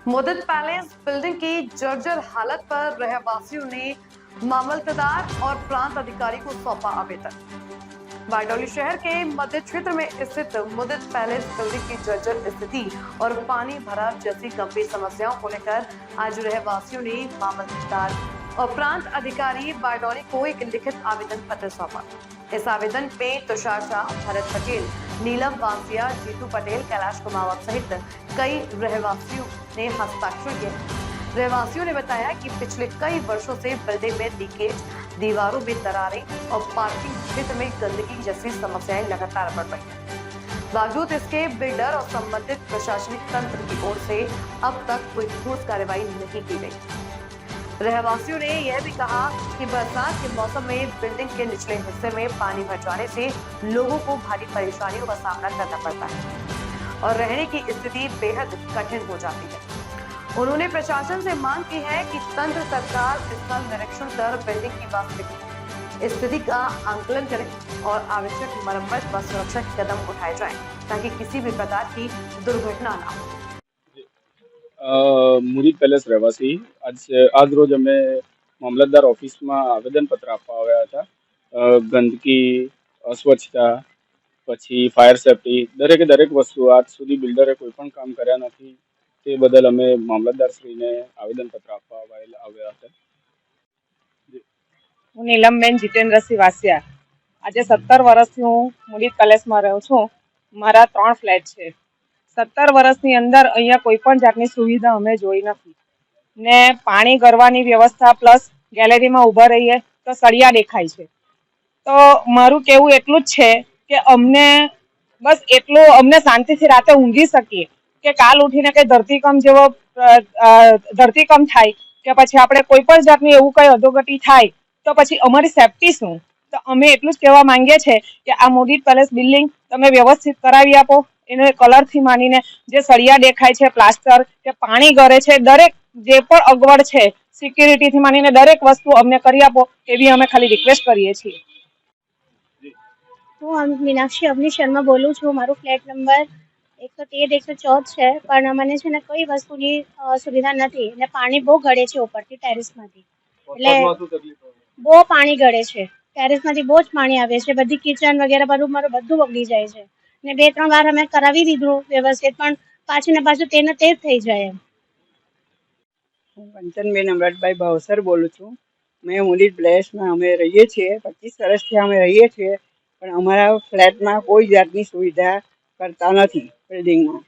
मुदित palace building की जर्जर हालत पर रहवासियों ने मामलतदार और प्रांत अधिकारी को सौंपा आवेदन। बारडोली शहर के मध्य क्षेत्र में स्थित मुदित पैलेस बिल्डिंग की जर्जर स्थिति और पानी भरा जैसी गंभीर समस्याओं को लेकर आज रहवासियों ने मामलतदार और प्रांत अधिकारी बारडोली को एक लिखित आवेदन पत्र सौंपा। इस आवेदन में तुषार शाह, भरत पटेल, नीलम वांसिया, जीतू पटेल, कैलाश कुमावत सहित कई रहवासियों ने हस्ताक्षर किए। रहवासियों ने बताया कि पिछले कई वर्षों से बिल्डिंग में लीकेज, दीवारों में दरारें और पार्किंग क्षेत्र में गंदगी जैसी समस्याएं लगातार बढ़ रही हैं। बावजूद इसके बिल्डर और संबंधित प्रशासनिक तंत्र की ओर से अब तक कोई ठोस कार्रवाई नहीं की गई। रहवासियों ने यह भी कहा कि बरसात के मौसम में बिल्डिंग के निचले हिस्से में पानी भर जाने से लोगों को भारी परेशानियों का सामना करना पड़ता है और रहने की स्थिति बेहद कठिन हो जाती है। उन्होंने प्रशासन से मांग की है कि तंत्र सरकार स्थल निरीक्षण कर बिल्डिंग की वास्तविक स्थिति का आंकलन करे और आवश्यक मरम्मत व सुरक्षा के कदम उठाए जाएं ताकि किसी भी प्रकार की दुर्घटना न हो। મુદિત પેલેસ રહેવાસી આજ રોજ અમે મામલતદાર ઓફિસમાં આવેદનપત્ર આપવા આવ્યા હતા। ગંદકી, અસ્વચ્છતા, પછી ફાયર સેફટી દરેક વસ્તુ આજ સુધી બિલ્ડરે કોઈ પણ કામ કર્યા નથી, તે બદલ અમે મામલતદારશ્રીને આવેદનપત્ર આપવા આવ્યા હતા। હું નીલમબેન જીતેન્દ્રસિંહ વાસિયા। આજે 17 વર્ષથી હું મુદિત પેલેસમાં રહું છું। મારા 3 ફ્લેટ છે। 17 વર્ષની અંદર અહીંયા કોઈ પણ જાતની સુવિધા અમે જોઈ નથી ને પાણી ગરવાની વ્યવસ્થા પ્લસ ગેલેરીમાં ઊભા રહીએ તો સળિયા દેખાય છે। તો મારું કહેવું એટલું જ છે કે અમને બસ એટલું અમને શાંતિથી રાતે ઊંઘી શકીએ કે કાલ ઉઠીને કંઈ ધરતીકંપ થાય કે પછી આપણે કોઈ પણ જાતની એવું કંઈ અધોગતિ થાય તો પછી અમારી સેફટી શું? તો અમે એટલું જ કહેવા માંગીએ છીએ કે આ મુદિત પેલેસ બિલ્ડિંગ તમે વ્યવસ્થિત કરાવી આપો। એને કલરથી માંડીને જે સળિયા દેખાય છે, પ્લાસ્ટર કે પાણી ગળે છે, દરેક જે પણ અગવડ છે સિક્યુરિટીથી માંડીને દરેક વસ્તુ અમને કરી આપો એવી અમે ખાલી રિક્વેસ્ટ કરીએ છીએ। હું મીનાક્ષી અવની શર્મા બોલું છું। મારું ફ્લેટ નંબર 113 114 છે, પણ મને છે ને કઈ વસ્તુની સુવિધા નથી ને પાણી બહુ ગળે છે ઉપરથી ટેરેસમાંથી। એટલે બહુ પાણી ગળે છે, ટેરેસમાંથી બહુ જ પાણી આવે છે, બધી કિચન વગેરે બધું બગડી જાય છે ને 2-3 વાર અમે કરાવી દીધું વ્યવસ્થિત, પણ પાછું ને પાછું તેને તે જ થઈ જાય એમ। હું કંચનબેન અમરતભાઈ ભાવસર બોલું છું। મેં મુદિત પેલેસમાં અમે રહીએ છીએ, 25 વર્ષથી અમે રહીએ છીએ, પણ અમારા ફ્લેટમાં કોઈ જાતની સુવિધા કરતા નથી બિલ્ડિંગમાં।